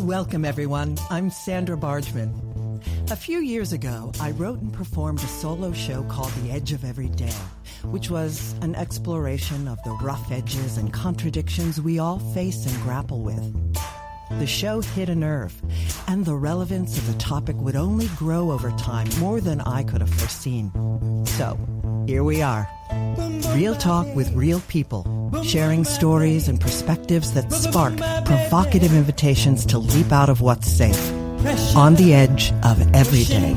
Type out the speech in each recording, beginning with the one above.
Welcome, everyone. I'm Sandra Bargman. A few years ago, I wrote and performed a solo show called The Edge of Every Day, which was an exploration of the rough edges and contradictions we all face and grapple with. The show hit a nerve, and the relevance of the topic would only grow over time more than I could have foreseen. So, here we are. Real talk with real people, sharing stories and perspectives that spark provocative invitations to leap out of what's safe, on the edge of every day.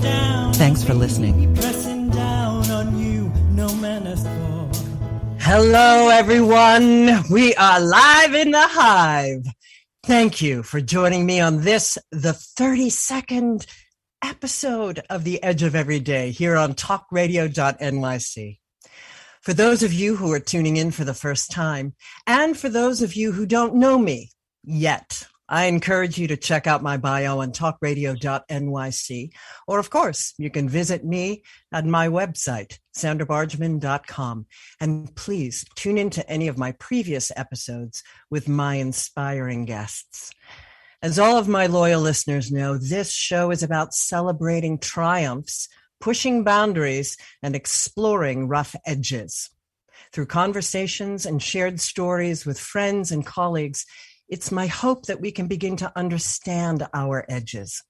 Thanks for listening. Hello, everyone. We are live in the hive. Thank you for joining me on this, the 32nd episode of The Edge of Every Day here on talkradio.nyc. For those of you who are tuning in for the first time, and for those of you who don't know me yet, I encourage you to check out my bio on talkradio.nyc, or of course, you can visit me at my website, sandrabargman.com, and please tune into any of my previous episodes with my inspiring guests. As all of my loyal listeners know, this show is about celebrating triumphs, pushing boundaries, and exploring rough edges. Through conversations and shared stories with friends and colleagues, it's my hope that we can begin to understand our edges.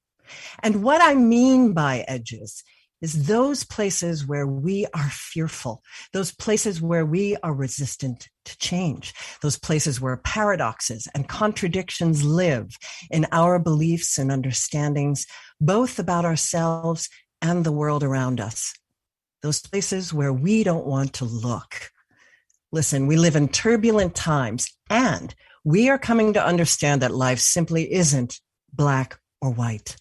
And what I mean by edges is those places where we are fearful, those places where we are resistant to change, those places where paradoxes and contradictions live in our beliefs and understandings, both about ourselves and the world around us. Those places where we don't want to look. Listen, we live in turbulent times, and we are coming to understand that life simply isn't black or white.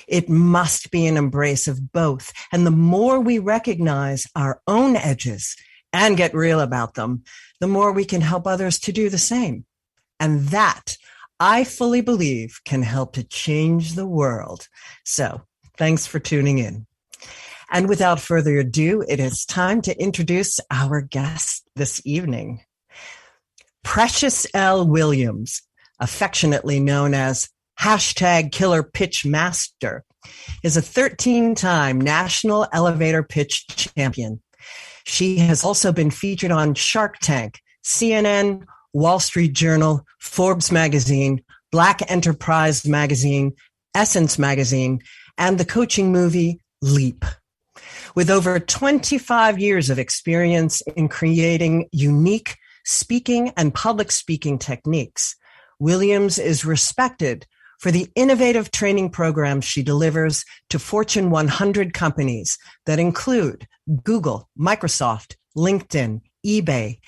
It must be an embrace of both. And the more we recognize our own edges and get real about them, the more we can help others to do the same. And that, I fully believe, can help to change the world. So, thanks for tuning in. And without further ado, it is time to introduce our guest this evening. Precious L. Williams, affectionately known as #Killer Pitch Master, is a 13-time national elevator pitch champion. She has also been featured on Shark Tank, CNN, Wall Street Journal, Forbes magazine, Black Enterprise magazine, Essence magazine, and the coaching movie Leap. With over 25 years of experience in creating unique speaking and public speaking techniques, Williams is respected for the innovative training programs she delivers to Fortune 100 companies that include Google, Microsoft, LinkedIn, eBay,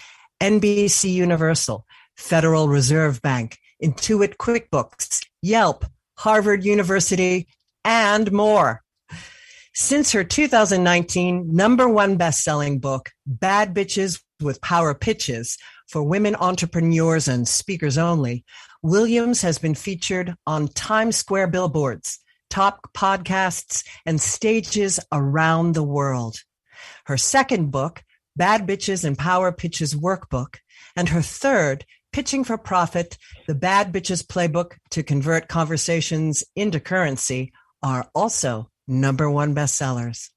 NBC Universal, Federal Reserve Bank, Intuit QuickBooks, Yelp, Harvard University, and more. Since her 2019 #1 best-selling book, Bad Bitches with Power Pitches, for women entrepreneurs and speakers only, Williams has been featured on Times Square billboards, top podcasts, and stages around the world. Her second book, Bad Bitches and Power Pitches Workbook, and her third, Pitching for Profit, The Bad Bitches Playbook to Convert Conversations into Currency, are also #1 bestsellers.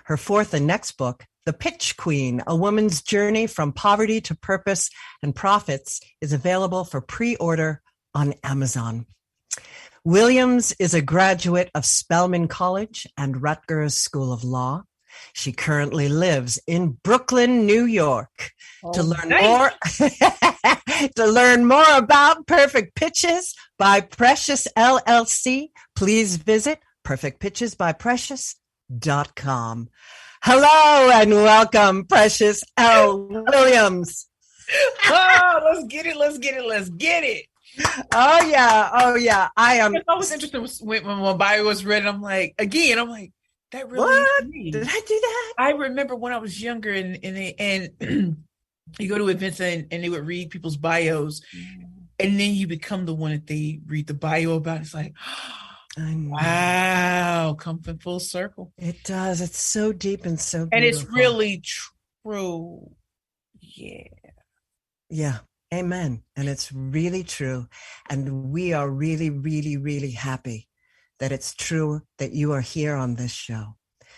Her fourth and next book, The Pitch Queen, A Woman's Journey from Poverty to Purpose and Profits, is available for pre-order on Amazon. Williams is a graduate of Spelman College and Rutgers School of Law. She currently lives in Brooklyn, New York. To learn more about Perfect Pitches by Precious LLC, please visit perfectpitchesbyprecious.com. Hello and welcome, Precious L. Williams. Oh, let's get it. Oh yeah. I am. I was interested when my bio was read. I'm like, that really what? Is me. Did I do that? I remember when I was younger, and you go to events and they would read people's bios, and then you become the one that they read the bio about. It's like, wow, come full circle. It does. It's so deep and so beautiful. And it's really true. Yeah. Yeah. Amen. And it's really true. And we are really, really, really happy that it's true that you are here on this show.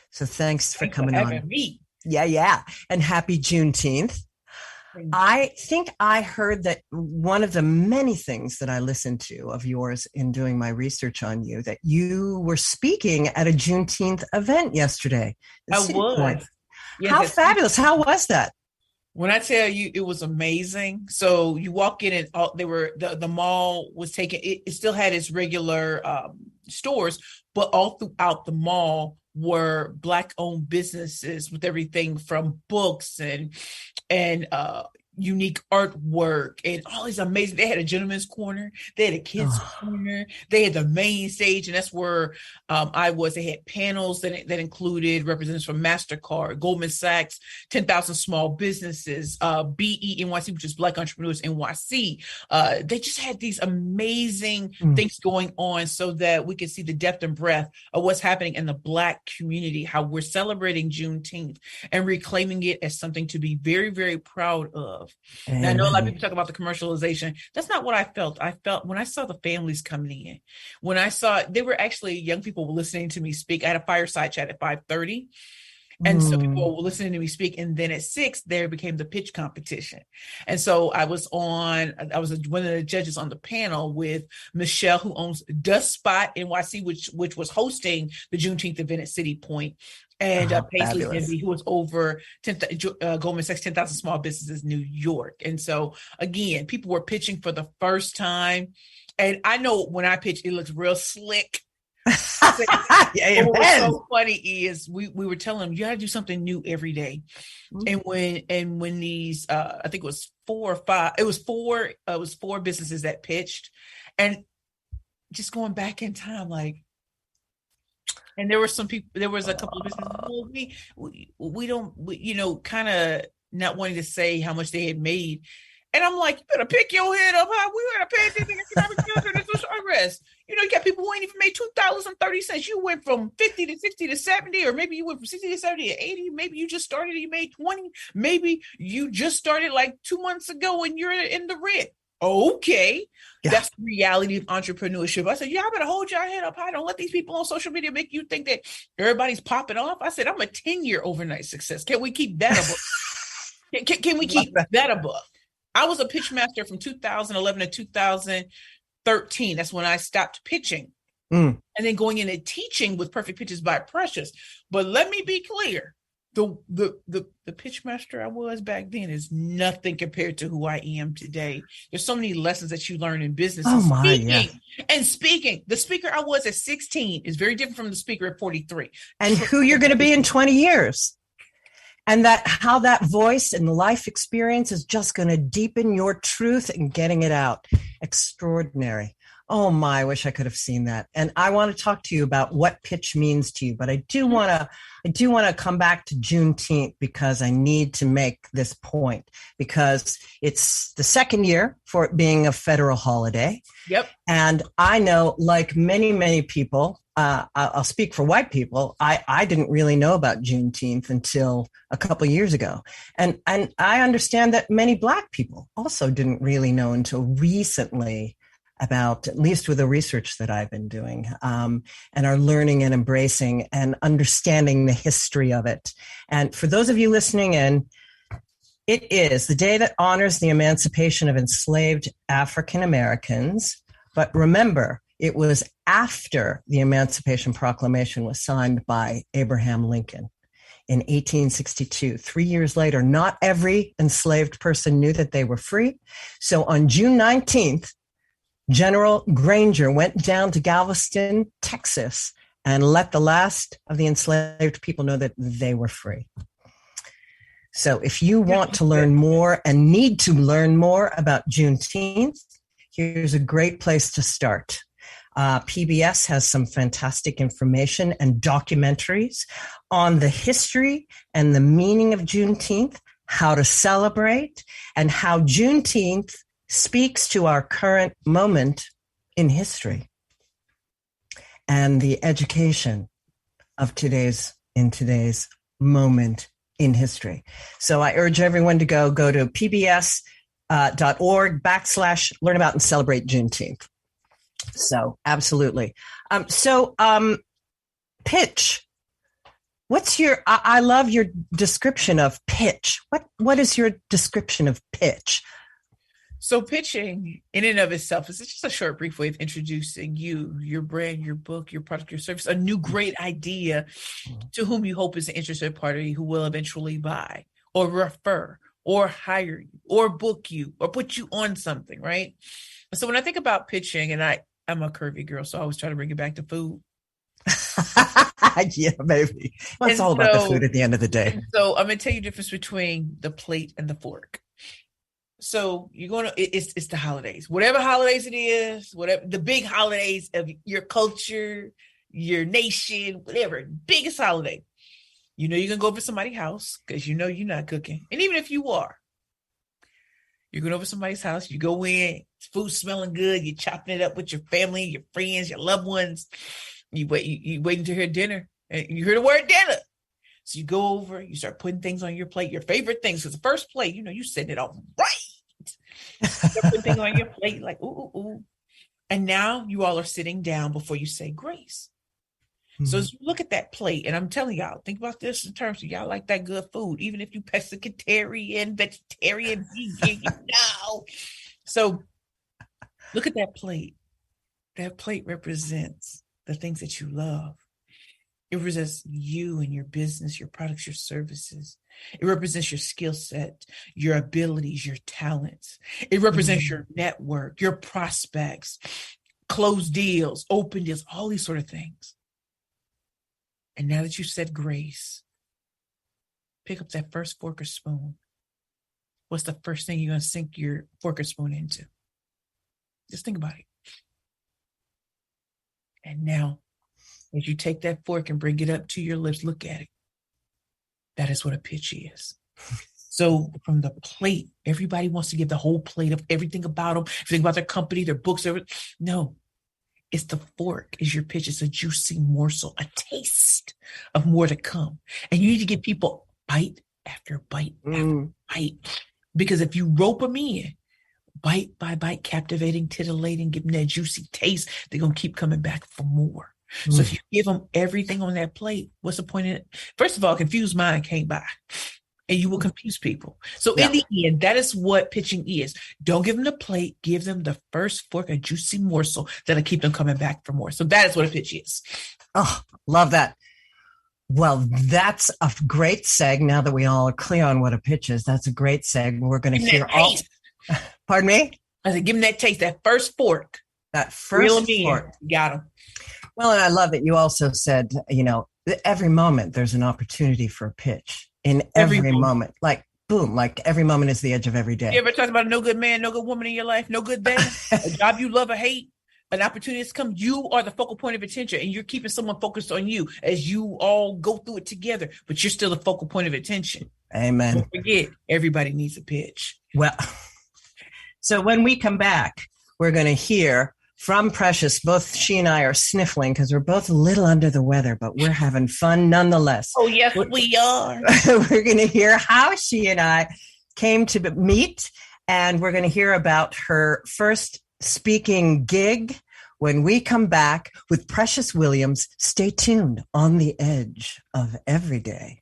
So thanks for coming on. Me. Yeah. And happy Juneteenth. I think I heard that one of the many things that I listened to of yours in doing my research on you, that you were speaking at a Juneteenth event yesterday. I was. Yes, how fabulous. How was that? When I tell you, it was amazing. So you walk in and the mall was taken. It still had its regular stores, but all throughout the mall were Black-owned businesses with everything from books and unique artwork and all these amazing. They had a gentleman's corner, they had a kids corner, they had the main stage, and that's where I was. They had panels that included representatives from MasterCard, Goldman Sachs, 10,000 Small Businesses, BENYC, which is Black Entrepreneurs NYC. They just had these amazing things going on so that we could see the depth and breadth of what's happening in the Black community, how we're celebrating Juneteenth and reclaiming it as something to be very, very proud of. And I know a lot of people talk about the commercialization. That's not what I felt. I felt when I saw the families coming in, when I saw they were actually young people listening to me speak. I had a fireside chat at 5:30. And so people were listening to me speak. And then at 6, there became the pitch competition. And so I was one of the judges on the panel with Michelle, who owns Dust Spot NYC, which was hosting the Juneteenth event at City Point. And Paisley Denby, who was over Goldman Sachs 10,000 Small Businesses New York. And so, again, people were pitching for the first time. And I know when I pitch, it looks real slick. What was so funny is we were telling them, you got to do something new every day. And when these, I think it was 4 or 5, it was 4 businesses that pitched. And just going back in time, like, and there were some people, there was a couple of businesses, we don't, kind of not wanting to say how much they had made. And I'm like, you better pick your head up high. We gotta pay attention to economic calendar. This progress. You got people who ain't even made $2.30. You went from 50 to 60 to 70, or maybe you went from 60 to 70 to 80. Maybe you just started and you made 20. Maybe you just started like 2 months ago and you're in the red. Okay. Yeah. That's the reality of entrepreneurship. I said, y'all better hold your head up high. Don't let these people on social media make you think that everybody's popping off. I said, I'm a 10-year overnight success. Can we keep that above? Can we keep that above? I was a pitch master from 2011 to 2013. That's when I stopped pitching. And then going into teaching with Perfect Pitches by Precious. But let me be clear. The pitch master I was back then is nothing compared to who I am today. There's so many lessons that you learn in business. Speaking. The speaker I was at 16 is very different from the speaker at 43. And who you're going to be in 20 years. And how that voice and life experience is just going to deepen your truth and getting it out. Extraordinary. Oh my, I wish I could have seen that. And I want to talk to you about what pitch means to you, but I do want to come back to Juneteenth because I need to make this point because it's the second year for it being a federal holiday. Yep. And I know, like many, many people, I'll speak for white people. I didn't really know about Juneteenth until a couple of years ago. And I understand that many Black people also didn't really know until recently about, at least with the research that I've been doing, and are learning and embracing and understanding the history of it. And for those of you listening in, it is the day that honors the emancipation of enslaved African Americans. But remember, it was after the Emancipation Proclamation was signed by Abraham Lincoln in 1862. 3 years later, not every enslaved person knew that they were free. So on June 19th, General Granger went down to Galveston, Texas, and let the last of the enslaved people know that they were free. So if you want to learn more and need to learn more about Juneteenth, here's a great place to start. PBS has some fantastic information and documentaries on the history and the meaning of Juneteenth, how to celebrate, and how Juneteenth speaks to our current moment in history and the education of today's moment in history. So I urge everyone to go to PBS .org/learn about and celebrate Juneteenth. So absolutely. Pitch. What's your, I love your description of pitch. What is your description of pitch? So pitching in and of itself is just a short, brief way of introducing you, your brand, your book, your product, your service, a new great idea to whom you hope is an interested party who will eventually buy or refer or hire you or book you or put you on something, right? So when I think about pitching, and I'm a curvy girl, so I always try to bring it back to food. Yeah, maybe. Well, it's all about the food at the end of the day. So I'm going to tell you the difference between the plate and the fork. So it's the holidays, whatever holidays it is, whatever the big holidays of your culture, your nation, whatever, biggest holiday. You're going to go over somebody's house because you're not cooking. And even if you are, you're going over somebody's house, you go in, food smelling good, you're chopping it up with your family, your friends, your loved ones. You waiting to hear dinner, and you hear the word dinner. So you go over, you start putting things on your plate, your favorite things. Because the first plate, you setting it off right. You start putting things on your plate like, ooh, ooh, ooh. And now you all are sitting down before you say grace. Mm-hmm. So as you look at that plate, and I'm telling y'all, think about this in terms of y'all like that good food, even if you pescatarian, vegetarian, vegan, So look at that plate. That plate represents the things that you love. It represents you and your business, your products, your services. It represents your skill set, your abilities, your talents. It represents your network, your prospects, closed deals, open deals, all these sort of things. And now that you said grace, pick up that first fork or spoon. What's the first thing you're going to sink your fork or spoon into? Just think about it. And now, as you take that fork and bring it up to your lips, look at it. That is what a pitch is. So from the plate, everybody wants to give the whole plate of everything about them, everything about their company, their books. No, it's the fork is your pitch. It's a juicy morsel, a taste of more to come. And you need to give people bite after bite after bite. Because if you rope them in, bite by bite, captivating, titillating, give them that juicy taste, they're going to keep coming back for more. So if you give them everything on that plate, what's the point in it? First of all, confused mind can't buy, and you will confuse people. So in the end, that is what pitching is. Don't give them the plate, give them the first fork, a juicy morsel that'll keep them coming back for more. So that is what a pitch is. Oh, love that. Well, that's a great seg. Now that we all are clear on what a pitch is, that's a great seg. We're going to hear all. Pardon me? I said, give them that taste, that first fork. That first fork. Got them. Well, and I love that you also said, every moment there's an opportunity for a pitch in every moment. Like, boom, like every moment is the edge of every day. You ever talk about a no good man, no good woman in your life, no good day, a job you love or hate, an opportunity has come. You are the focal point of attention, and you're keeping someone focused on you as you all go through it together, but you're still the focal point of attention. Amen. Don't forget, everybody needs a pitch. Well, so when we come back, we're going to hear from Precious. Both she and I are sniffling because we're both a little under the weather, but we're having fun nonetheless. Oh, yes, we are. We're going to hear how she and I came to meet, and we're going to hear about her first speaking gig when we come back with Precious Williams. Stay tuned on the edge of everyday.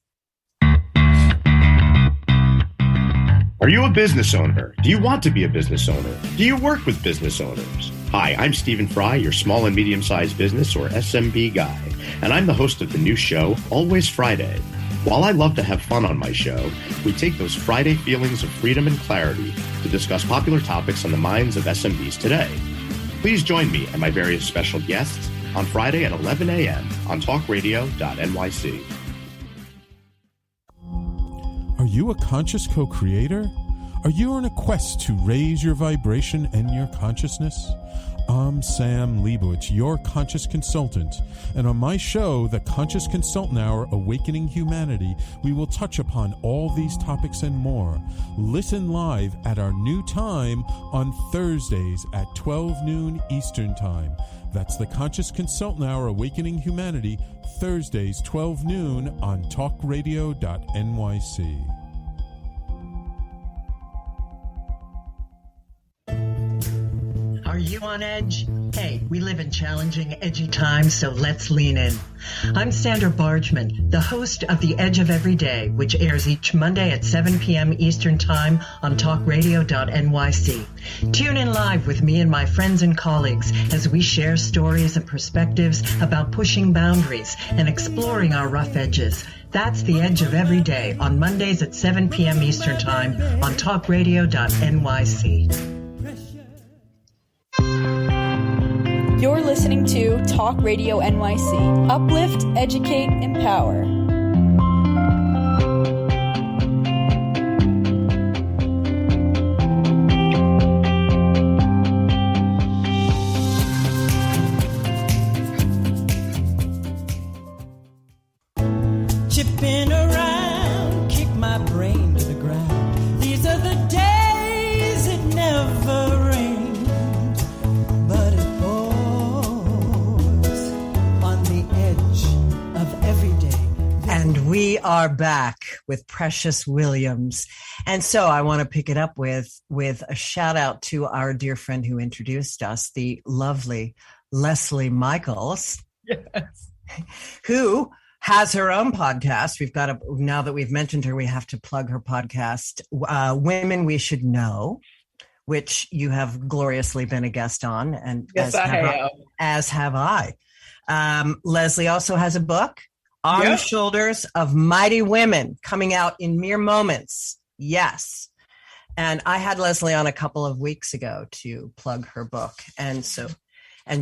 Are you a business owner? Do you want to be a business owner? Do you work with business owners? Hi, I'm Stephen Fry, your small and medium-sized business or SMB guy, and I'm the host of the new show, Always Friday. While I love to have fun on my show, we take those Friday feelings of freedom and clarity to discuss popular topics on the minds of SMBs today. Please join me and my various special guests on Friday at 11 a.m. on talkradio.nyc. Are you a conscious co-creator? Are you on a quest to raise your vibration and your consciousness? I'm Sam Leibowitz, your conscious consultant, and on my show, The Conscious Consultant Hour, Awakening Humanity, we will touch upon all these topics and more. Listen live at our new time on Thursdays at 12 noon Eastern Time. That's The Conscious Consultant Hour, Awakening Humanity, Thursdays, 12 noon on talkradio.nyc. you on edge? Hey, we live in challenging, edgy times, so let's lean in. I'm Sandra Bargeman, the host of The Edge of Every Day, which airs each Monday at 7 p.m. Eastern Time on talkradio.nyc. Tune in live with me and my friends and colleagues as we share stories and perspectives about pushing boundaries and exploring our rough edges. That's The Edge of Every Day on Mondays at 7 p.m. Eastern Time on talkradio.nyc. You're listening to Talk Radio NYC. Uplift, educate, empower. Chipping around, kick my brain to the ground. These are the days it never rained, but it pours on the edge of every day. And we are back with Precious Williams. And so I want to pick it up with a shout out to our dear friend who introduced us, the lovely Leslie Michaels, Yes. who has her own podcast. Now that we've mentioned her, we have to plug her podcast, Women We Should Know, which you have gloriously been a guest on. And Yes, I have. As have I. Leslie also has a book, On the Shoulders of Mighty Women, coming out in mere moments. Yes. And I had Leslie on a couple of weeks ago to plug her book. And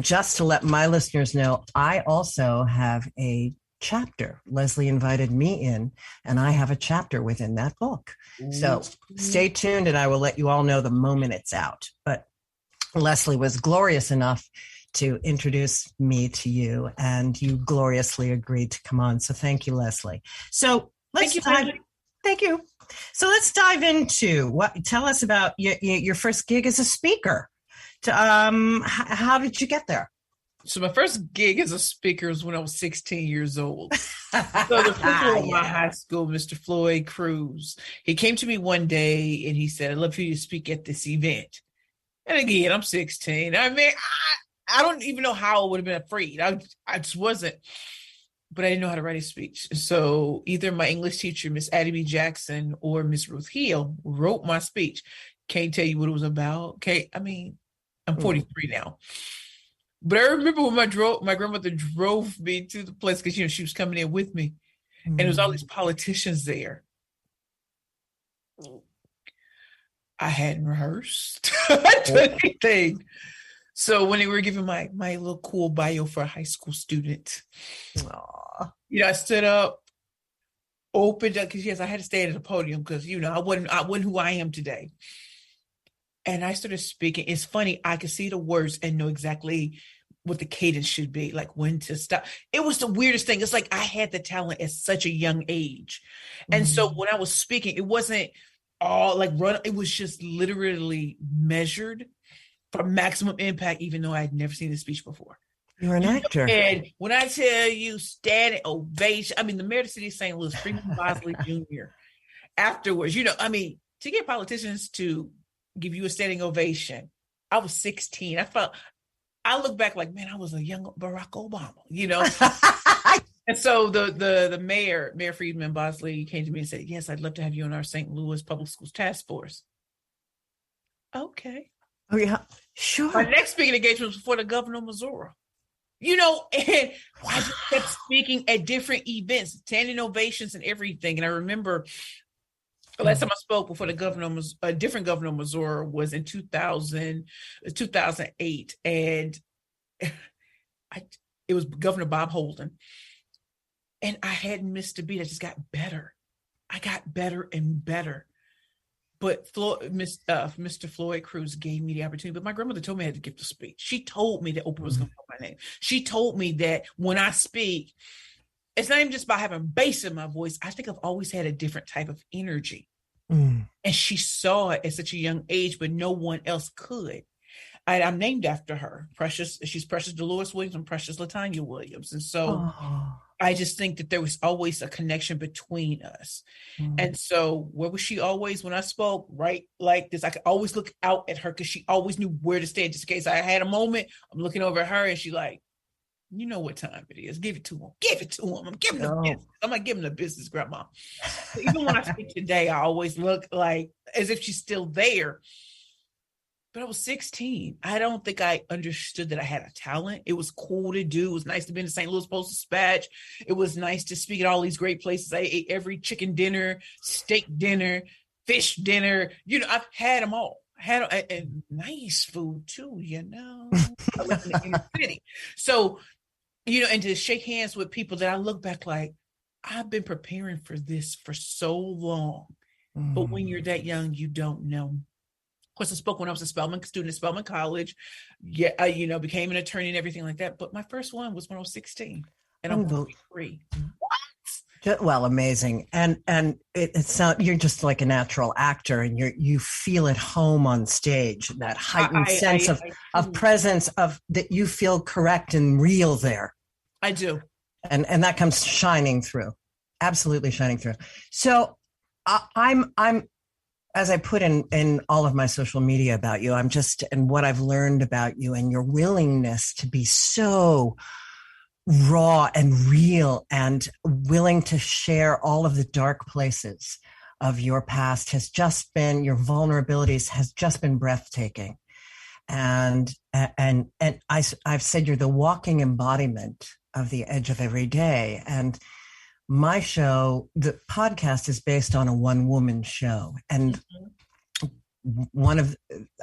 just to let my listeners know, I also have a chapter. Leslie invited me in, and I have a chapter within that book. So stay tuned, and I will let you all know the moment it's out. But Leslie was glorious enough to introduce me to you, and you gloriously agreed to come on. So thank you, Leslie. So thank you. So let's dive into tell us about your first gig as a speaker. How did you get there? So my first gig as a speaker was when I was 16 years old. So the principal of my high school, Mr. Floyd Cruz, he came to me one day and he said, "I'd love for you to speak at this event." And again, I'm 16. I mean, I don't even know how I would have been afraid. I just wasn't, but I didn't know how to write a speech. So either my English teacher, Miss Addie B. Jackson, or Miss Ruth Hill wrote my speech. Can't tell you what it was about. Okay, I mean, I'm 43 now. But I remember when my grandmother drove me to the place because, she was coming in with me. And there was all these politicians there. I hadn't rehearsed anything. So when they were giving my little cool bio for a high school student, I stood up, opened up, because I had to stand at the podium because, I wasn't who I am today. And I started speaking. It's funny, I could see the words and know exactly what the cadence should be, like when to stop. It was the weirdest thing. It's like I had the talent at such a young age. And so when I was speaking, it wasn't all like run. It was just literally measured for maximum impact, even though I had never seen a speech before. You're an actor. And when I tell you standing ovation, I mean, the mayor of the city of St. Louis, Freeman Bosley Jr., afterwards, to get politicians to give you a standing ovation. I was 16. I look back like, man, I was a young Barack Obama, And so the mayor Freeman Bosley, came to me and said, "Yes, I'd love to have you on our St. Louis Public Schools Task Force." Okay. Oh, yeah, sure. My next speaking engagement was before the governor of Missouri. And I just kept speaking at different events, standing ovations and everything. And I remember the last time I spoke before a different governor of Missouri was in 2008. And it was Governor Bob Holden. And I hadn't missed a beat. I just got better. I got better and better. But Mr. Floyd Cruz gave me the opportunity. But my grandmother told me I had to give the speech. She told me that Oprah was going to call my name. She told me that when I speak, it's not even just about having bass in my voice. I think I've always had a different type of energy. And she saw it at such a young age, but no one else could. I'm named after her. Precious, she's Precious Dolores Williams and Precious Latanya Williams. And so I just think that there was always a connection between us. And so where was she always when I spoke, right? Like this, I could always look out at her because she always knew where to stand. Just in case I had a moment, I'm looking over at her and she like, you know what time it is. Give it to him. Give it to him. I'm giving the business. I'm not giving the business, Grandma. So even when I speak today, I always look like as if she's still there. But I was 16. I don't think I understood that I had a talent. It was cool to do. It was nice to be in the St. Louis Post-Dispatch. It was nice to speak at all these great places. I ate every chicken dinner, steak dinner, fish dinner. You know, I've had them all. And nice food too, you know. I live in the inner city. So, you know, and to shake hands with people that I look back like, I've been preparing for this for so long. But when you're that young, you don't know. Of course, I spoke when I was a student at Spelman College. Yeah, I, you know, became an attorney and everything like that. But my first one was when I was 16, and I'm 43. What? Well, amazing, and it's not, you're just like a natural actor, and you feel at home on stage. That heightened sense of presence of that you feel correct and real there. I do, and that comes shining through, absolutely shining through. So I'm. As I put in all of my social media about you, and what I've learned about you and your willingness to be so raw and real and willing to share all of the dark places of your past your vulnerabilities has just been breathtaking. And I've said you're the walking embodiment of the edge of every day. And my show, the podcast, is based on a one-woman show. And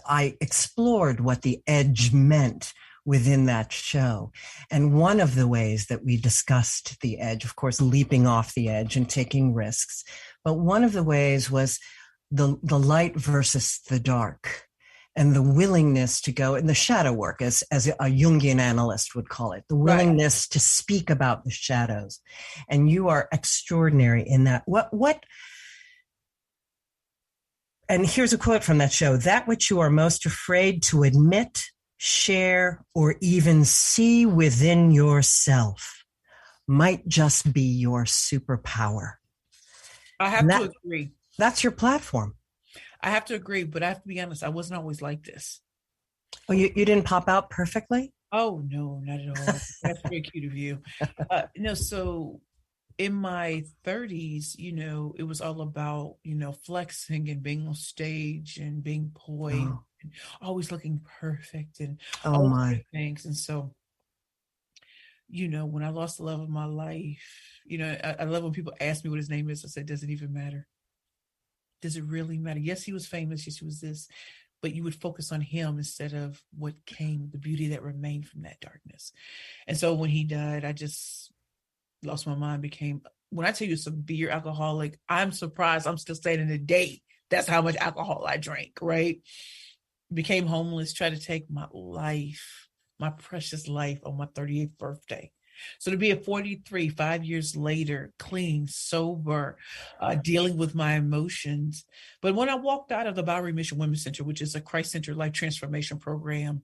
I explored what the edge meant within that show. And one of the ways that we discussed the edge, of course, leaping off the edge and taking risks. But one of the ways was the light versus the dark, and the willingness to go in the shadow work, as a Jungian analyst would call it, the willingness to speak about the shadows. And you are extraordinary in that. And here's a quote from that show: "That which you are most afraid to admit, share, or even see within yourself might just be your superpower." I have to agree. That's your platform. I have to agree, but I have to be honest, I wasn't always like this. Oh, you didn't pop out perfectly? Oh, no, not at all. That's very cute of you. No, so in my 30s, you know, it was all about, you know, flexing and being on stage and being poised and always looking perfect and all those things. And so, you know, when I lost the love of my life, you know, I love when people ask me what his name is. I said, does it even matter? Does it really matter? Yes, he was famous. Yes, he was this, but you would focus on him instead of what came, the beauty that remained from that darkness. And so when he died, I just lost my mind, when I tell you severe alcoholic, I'm surprised I'm still standing today. That's how much alcohol I drank, right? Became homeless, tried to take my life, my precious life, on my 38th birthday. So to be at 43, 5 years later, clean, sober, dealing with my emotions. But when I walked out of the Bowery Mission Women's Center, which is a Christ-centered life transformation program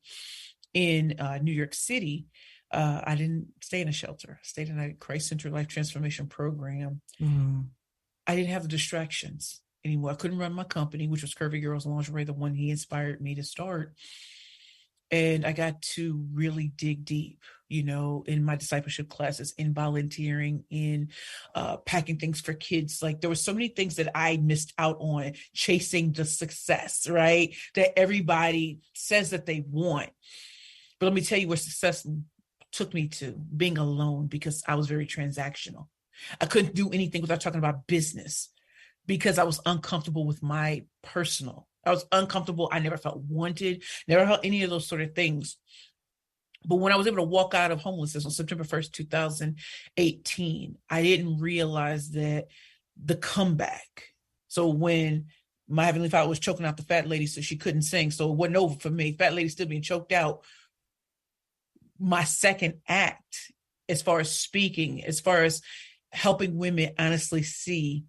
in New York City, I didn't stay in a shelter. I stayed in a Christ-centered life transformation program. I didn't have the distractions anymore. I couldn't run my company, which was Curvy Girls Lingerie, the one he inspired me to start. And I got to really dig deep, you know, in my discipleship classes, in volunteering, in packing things for kids. Like there were so many things that I missed out on, chasing the success, right? That everybody says that they want. But let me tell you where success took me to: being alone, because I was very transactional. I couldn't do anything without talking about business because I was uncomfortable with my personal. I was uncomfortable. I never felt wanted, never felt any of those sort of things. But when I was able to walk out of homelessness on September 1st, 2018, I didn't realize that the comeback. So when my Heavenly Father was choking out the fat lady so she couldn't sing, so it wasn't over for me, fat lady still being choked out, my second act, as far as speaking, as far as helping women honestly see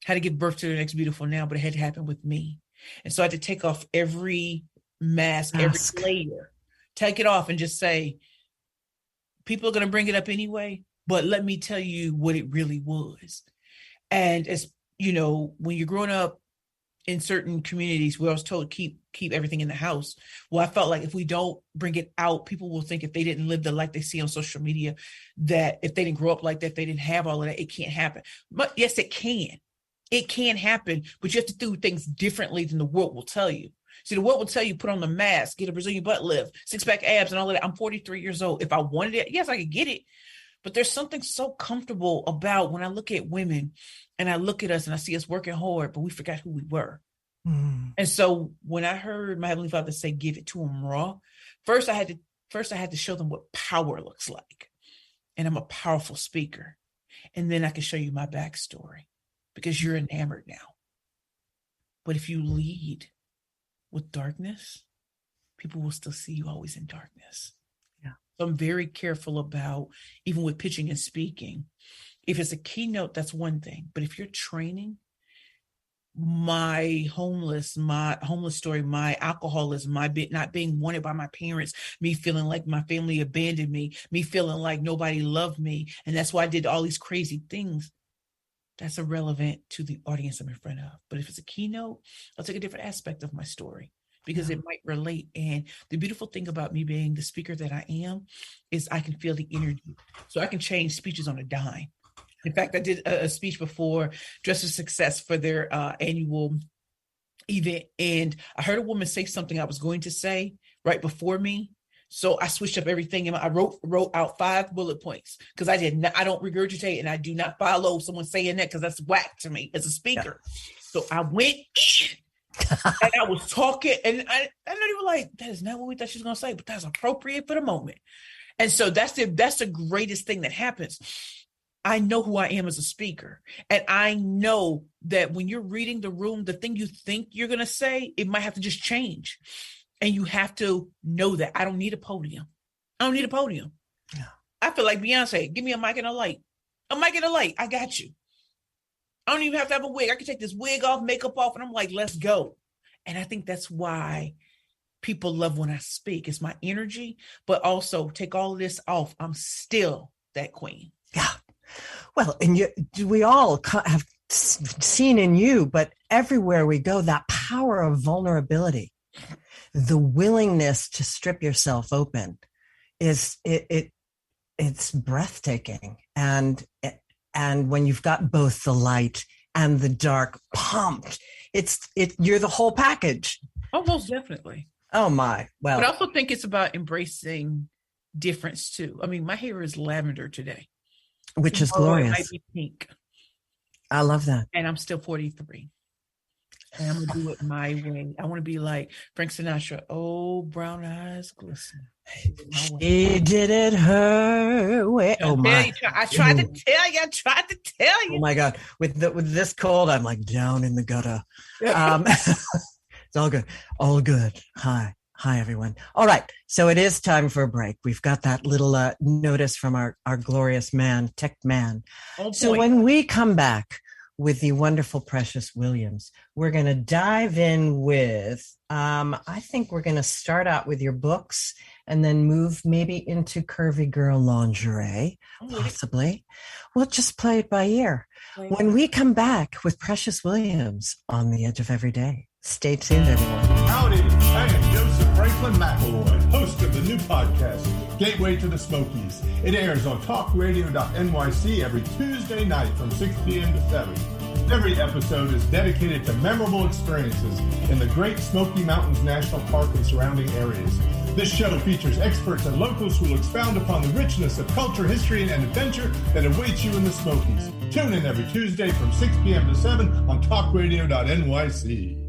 how to give birth to their next beautiful now, but it had to happen with me. And so I had to take off every mask. Every layer. Take it off and just say, people are going to bring it up anyway, but let me tell you what it really was. And as you know, when you're growing up in certain communities, we always told keep everything in the house. Well, I felt like if we don't bring it out, people will think if they didn't live the life they see on social media, that if they didn't grow up like that, if they didn't have all of that, it can't happen. But yes, it can. It can happen, but you have to do things differently than the world will tell you. See, the world will tell you, put on the mask, get a Brazilian butt lift, 6-pack abs and all of that. I'm 43 years old. If I wanted it, yes, I could get it. But there's something so comfortable about when I look at women and I look at us and I see us working hard, but we forgot who we were. And so when I heard my Heavenly Father say, give it to them raw, first I had to show them what power looks like. And I'm a powerful speaker. And then I can show you my backstory because you're enamored now. But if you lead with darkness, people will still see you always in darkness. Yeah. So I'm very careful about, even with pitching and speaking, if it's a keynote, that's one thing. But if you're training, my homeless story, my alcoholism, my not being wanted by my parents, me feeling like my family abandoned me feeling like nobody loved me, and that's why I did all these crazy things, that's irrelevant to the audience I'm in front of. But if it's a keynote, I'll take a different aspect of my story because it might relate. And the beautiful thing about me being the speaker that I am is I can feel the energy. So I can change speeches on a dime. In fact, I did a speech before Dress for Success for their annual event. And I heard a woman say something I was going to say right before me. So I switched up everything. And I wrote out 5 bullet points because I don't regurgitate and I do not follow someone saying that because that's whack to me as a speaker. Yeah. So I went and I was talking and I know they were like, that is not what we thought she was going to say, but that's appropriate for the moment. And so that's the greatest thing that happens. I know who I am as a speaker. And I know that when you're reading the room, the thing you think you're going to say, it might have to just change. And you have to know that I don't need a podium. Yeah. I feel like Beyonce, give me a mic and a light. A mic and a light. I got you. I don't even have to have a wig. I can take this wig off, makeup off, and I'm like, let's go. And I think that's why people love when I speak. It's my energy, but also take all of this off. I'm still that queen. Yeah. Well, and we all have seen in you, but everywhere we go, that power of vulnerability, the willingness to strip yourself open it's breathtaking. And when you've got both the light and the dark pumped, you're the whole package. Oh, most definitely. Oh my. Well, but I also think it's about embracing difference too. I mean, my hair is lavender today, which is glorious. It might be pink. I love that. And I'm still 43. And I'm gonna do it my way. I want to be like Frank Sinatra. Oh, brown eyes glisten. She did it her way. Oh my! I tried to tell you. Oh my God! With this cold, I'm like down in the gutter. It's all good. All good. Hi, everyone. All right. So it is time for a break. We've got that little notice from our glorious man, Tech Man. So when we come back with the wonderful Precious Williams, we're going to dive in with, I think we're going to start out with your books and then move maybe into curvy girl lingerie, possibly. We'll just play it by ear. When we come back with Precious Williams on the Edge of Every Day. Stay tuned, everyone. Howdy, I am Joseph Franklin McElroy, host of the new podcast, Gateway to the Smokies. It airs on talkradio.nyc every Tuesday night from 6 p.m. to 7. Every episode is dedicated to memorable experiences in the Great Smoky Mountains National Park and surrounding areas. This show features experts and locals who will expound upon the richness of culture, history, and adventure that awaits you in the Smokies. Tune in every Tuesday from 6 p.m. to 7 on talkradio.nyc.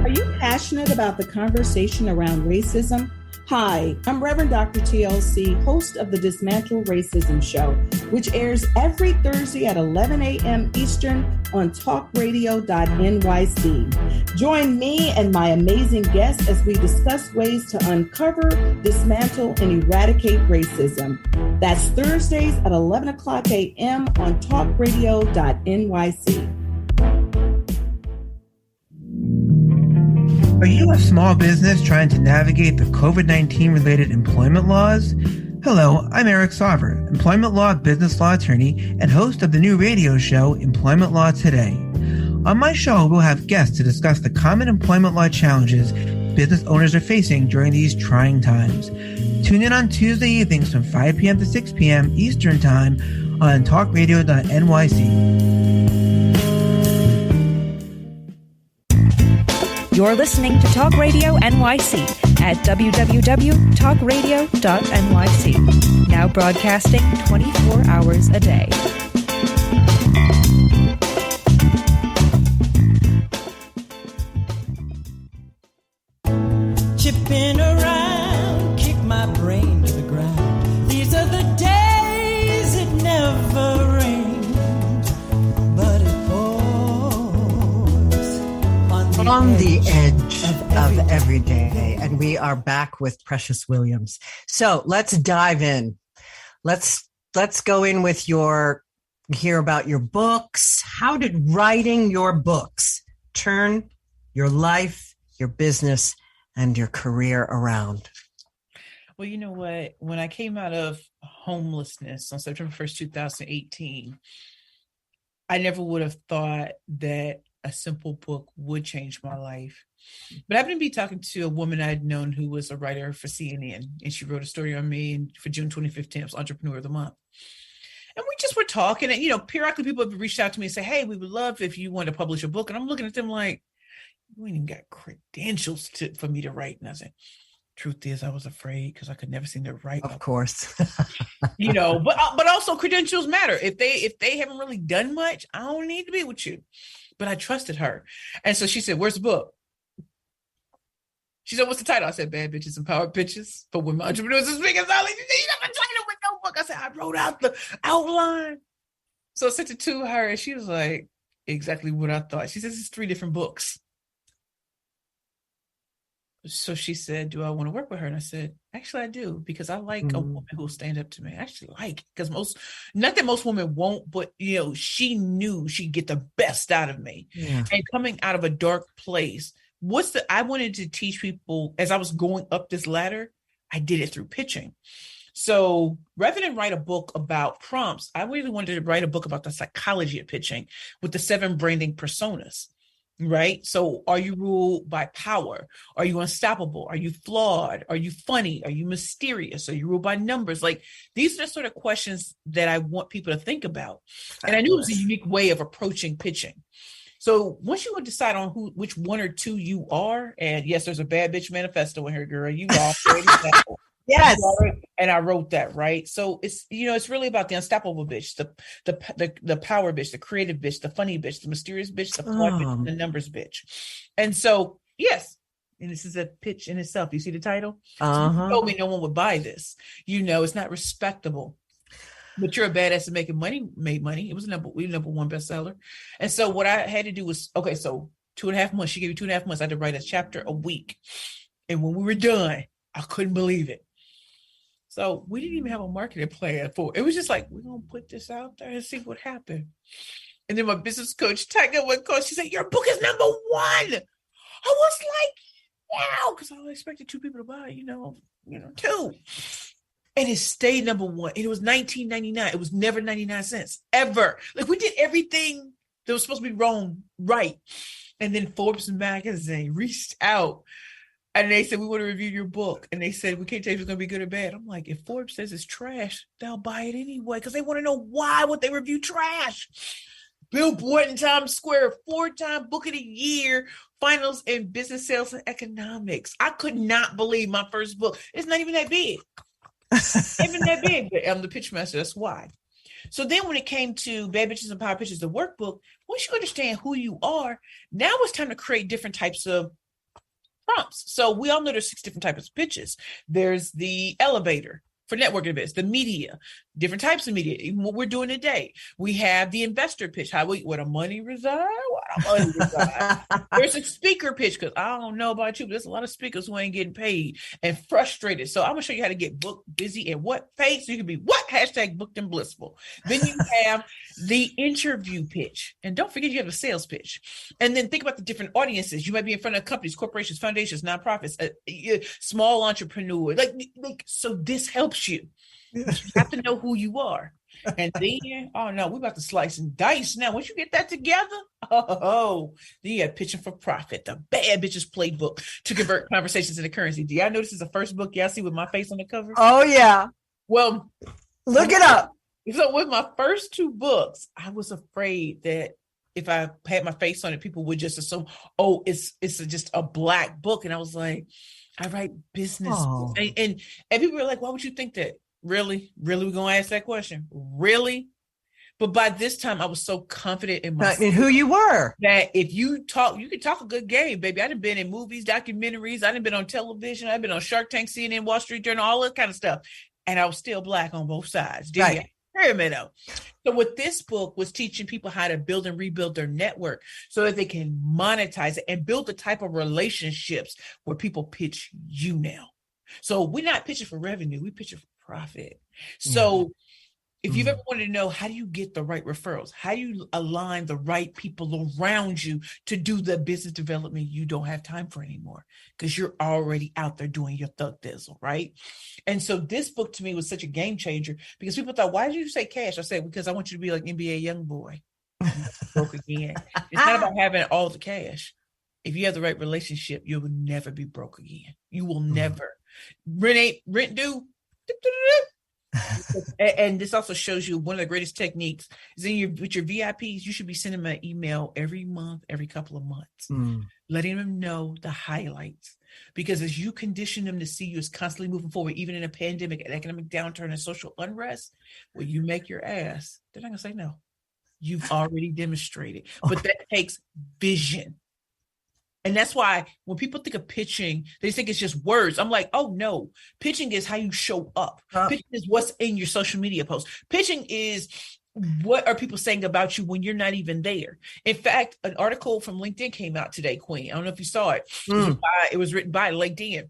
Are you passionate about the conversation around racism? Hi, I'm Reverend Dr. TLC, host of the Dismantle Racism Show, which airs every Thursday at 11 a.m. Eastern on talkradio.nyc. Join me and my amazing guests as we discuss ways to uncover, dismantle, and eradicate racism. That's Thursdays at 11 o'clock a.m. on talkradio.nyc. Are you a small business trying to navigate the COVID-19 related employment laws? Hello, I'm Eric Sauver, employment law business law attorney and host of the new radio show Employment Law Today. On my show, we'll have guests to discuss the common employment law challenges business owners are facing during these trying times. Tune in on Tuesday evenings from 5 p.m. to 6 p.m. Eastern Time on talkradio.nyc. You're listening to Talk Radio NYC at www.talkradio.nyc. Now broadcasting 24 hours a day. Chipping around, kick my brain to the ground. These are the days it never rained, but it pours on the edge of every day. And we are back with Precious Williams. So let's dive in. Let's go in with hear about your books. How did writing your books turn your life, your business, and your career around? Well, you know what? When I came out of homelessness on September 1st, 2018, I never would have thought that a simple book would change my life. But I happened to be talking to a woman I had known who was a writer for CNN, and she wrote a story on me for June 2015. It was Entrepreneur of the Month. And we just were talking, and, periodically people have reached out to me and say, hey, we would love if you want to publish a book. And I'm looking at them like, you ain't even got credentials for me to write. And I said, truth is, I was afraid because I could never seem to write. Of course. But also credentials matter. If they haven't really done much, I don't need to be with you. But I trusted her. And so she said, where's the book? She said, what's the title? I said, Bad Bitches and Power Bitches for Women Entrepreneurs and Speakers. She said, you got the title with no book. I said, I wrote out the outline. So I sent it to her and she was like, exactly what I thought. She says, it's 3 different books. So she said, do I want to work with her? And I said, actually, I do, because I like a woman who will stand up to me. I actually like it because not that most women won't, but, she knew she'd get the best out of me. Yeah. And coming out of a dark place, I wanted to teach people as I was going up this ladder, I did it through pitching. So rather than write a book about prompts, I really wanted to write a book about the psychology of pitching with the 7 branding personas. Right? So are you ruled by power? Are you unstoppable? Are you flawed? Are you funny? Are you mysterious? Are you ruled by numbers? Like, these are the sort of questions that I want people to think about. And I knew it was a unique way of approaching pitching. So once you would decide on which 1 or 2 you are, and yes, there's a bad bitch manifesto in here, girl. You all yes. And I wrote that, right? So it's, it's really about the unstoppable bitch, the power bitch, the creative bitch, the funny bitch, the mysterious bitch, the flawed bitch, the numbers bitch. And so, yes. And this is a pitch in itself. You see the title? So you told me no one would buy this. It's not respectable. But you're a badass at making money, made money. It was number 1 bestseller. And so what I had to do was, so 2.5 months, she gave me 2.5 months. I had to write a chapter a week. And when we were done, I couldn't believe it. So we didn't even have a marketing plan for it. It was just like, we're going to put this out there and see what happened. And then my business coach, Tiger, she said, your book is number 1. I was like, wow, because I expected 2 people to buy, 2. And it stayed number 1. And it was $19.99. It was never 99 cents, ever. Like, we did everything that was supposed to be wrong, right. And then Forbes magazine reached out. And they said, we want to review your book. And they said, we can't tell you if it's going to be good or bad. I'm like, if Forbes says it's trash, they'll buy it anyway, because they want to know why would they review trash. Billboard in Times Square, 4-time book of the year, finals in business sales and economics. I could not believe my first book. It's not even that big. Even that big. I'm the pitch master. That's why. So then when it came to Bad Bitches and Power Pitches, the workbook, once you understand who you are, now it's time to create different types of prompts. So we all know there's 6 different types of pitches. There's the elevator. for networking events, the media, different types of media, even what we're doing today. We have the investor pitch, where the money reside, There's a speaker pitch, because I don't know about you, but there's a lot of speakers who ain't getting paid and frustrated. So I'm gonna show you how to get booked, busy, and what paid, so you can be #booked and blissful. Then you have the interview pitch, and don't forget you have a sales pitch. And then think about the different audiences. You might be in front of companies, corporations, foundations, nonprofits, small entrepreneurs. So this helps you. You have to know who you are. And then, oh no, we're about to slice and dice now. Once you get that together, then you have Pitching for Profit, the bad bitches playbook to convert conversations into currency. Do y'all know this is the first book y'all see with my face on the cover? Oh yeah. Well, look it up. So with my first 2 books, I was afraid that if I had my face on it, people would just assume, oh, it's just a Black book. And I was like, I write business. And people were like, why would you think that? Really? We're going to ask that question? Really? But by this time, I was so confident in myself. In who you were. That if you talk, you can talk a good game, baby. I've been in movies, documentaries. I've been on television. I've been on Shark Tank, CNN, Wall Street Journal, all that kind of stuff. And I was still Black on both sides. Right. Though. So what this book was teaching people how to build and rebuild their network so that they can monetize it and build the type of relationships where people pitch you now. So we're not pitching for revenue, we pitching for profit. So if you've ever wanted to know, how do you get the right referrals? How do you align the right people around you to do the business development you don't have time for anymore? Because you're already out there doing your thug thizzle, right? And so this book to me was such a game changer, because people thought, why did you say cash? I said, because I want you to be like NBA Youngboy. Broke again. It's not about having all the cash. If you have the right relationship, you will never be broke again. You will never. Rent due. And this also shows you one of the greatest techniques is with your VIPs, you should be sending them an email every month, every couple of months, letting them know the highlights. Because as you condition them to see you as constantly moving forward, even in a pandemic, an economic downturn, and social unrest, when you make your ass, they're not gonna say no. You've already demonstrated, but that takes vision. And that's why when people think of pitching, they think it's just words. I'm like, oh no, pitching is how you show up. Pitching is what's in your social media posts. Pitching is what are people saying about you when you're not even there. In fact, an article from LinkedIn came out today, Queen. I don't know if you saw it. It was written by LinkedIn.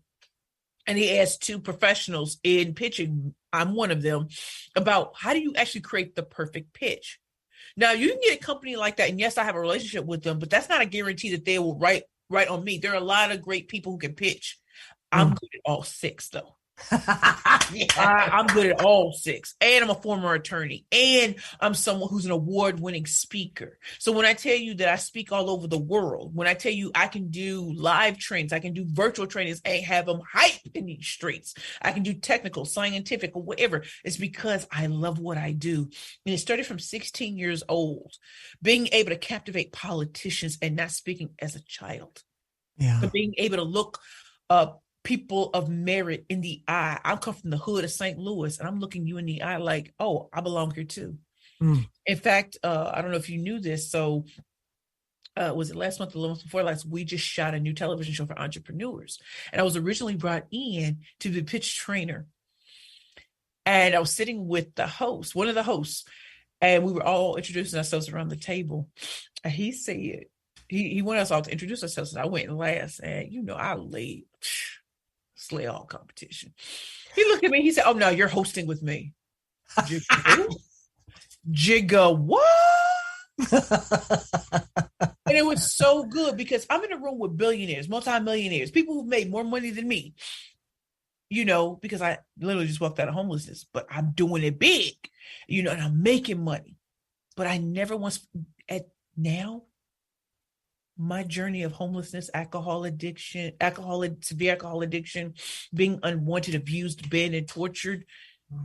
And he asked 2 professionals in pitching, I'm one of them, about how do you actually create the perfect pitch? Now, you can get a company like that, and yes, I have a relationship with them, but that's not a guarantee that they will write on me. There are a lot of great people who can pitch. I'm good at all 6, though. I'm good at all 6. And I'm a former attorney. And I'm someone who's an award-winning speaker. So when I tell you that I speak all over the world, when I tell you I can do live trainings, I can do virtual trainings and have them hype in these streets, I can do technical, scientific, or whatever, it's because I love what I do. And it started from 16 years old, being able to captivate politicians and not speaking as a child. But being able to look up people of merit in the eye. I come from the hood of St. Louis, and I'm looking you in the eye like, oh, I belong here too. In fact, I don't know if you knew this. So was it last month or the month before last? We just shot a new television show for entrepreneurs. And I was originally brought in to be pitch trainer. And I was sitting with the host, one of the hosts, and we were all introducing ourselves around the table. And he said, he wanted us all to introduce ourselves. And I went last, and I laid slay all competition. He looked at me, he said, oh no, you're hosting with me. Jigga what? And it was so good because I'm in a room with billionaires, multimillionaires, people who've made more money than me, because I literally just walked out of homelessness, but I'm doing it big, and I'm making money. But I never once, now, my journey of homelessness, alcohol addiction, severe alcohol addiction, being unwanted, abused, abandoned, and tortured,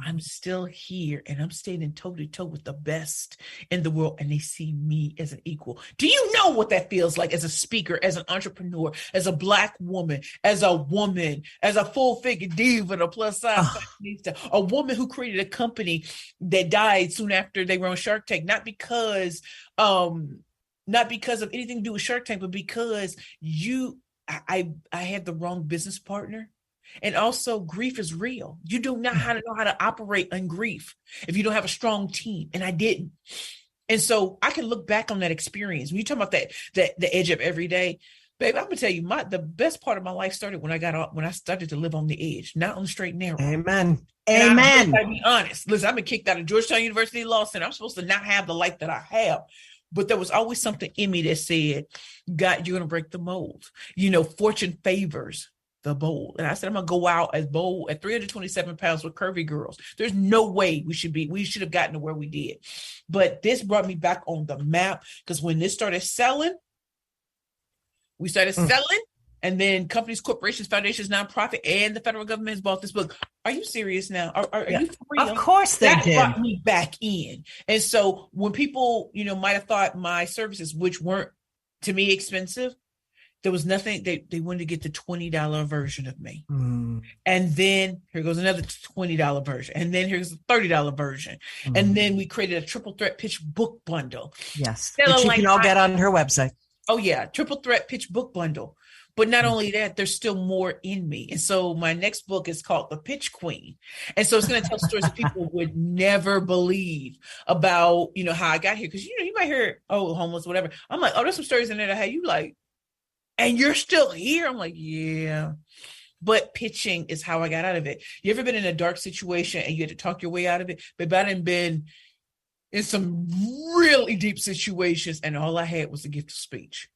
I'm still here, and I'm standing toe to toe with the best in the world, and they see me as an equal. Do you know what that feels like as a speaker, as an entrepreneur, as a Black woman, as a woman, as a full-figure diva, a plus-size fashionista, a woman who created a company that died soon after they were on Shark Tank, not because of anything to do with Shark Tank, but because I had the wrong business partner. And also grief is real. You do not know how to operate in grief if you don't have a strong team. And I didn't. And so I can look back on that experience. When you talk about that the edge of every day, babe, I'm gonna tell you, the best part of my life started when I started to live on the edge, not on the straight and narrow. Amen. And Amen. I'll be honest. Listen, I've been kicked out of Georgetown University Law Center. I'm supposed to not have the life that I have. But there was always something in me that said, God, you're gonna break the mold. Fortune favors the bold. And I said, I'm gonna go out as bold at 327 pounds with curvy girls. There's no way we should have gotten to where we did. But this brought me back on the map, because when this started selling, we started selling, and then companies, corporations, foundations, nonprofit, and the federal government has bought this book. Are you serious now? Are you for real? Of course they did. That brought me back in. And so when people, might have thought my services, which weren't to me expensive, there was nothing, they wanted to get the $20 version of me. And then here goes another $20 version. And then here's the $30 version. And then we created a triple threat pitch book bundle. Yes. Which you can all get on her website. Oh yeah. Triple threat pitch book bundle. But not only that, there's still more in me. And so my next book is called The Pitch Queen. And so it's going to tell stories that people would never believe about, how I got here. Because, you might hear, oh, homeless, whatever. I'm like, oh, there's some stories in there that had you like, and you're still here. I'm like, yeah. But pitching is how I got out of it. You ever been in a dark situation and you had to talk your way out of it? But I done been in some really deep situations, and all I had was the gift of speech.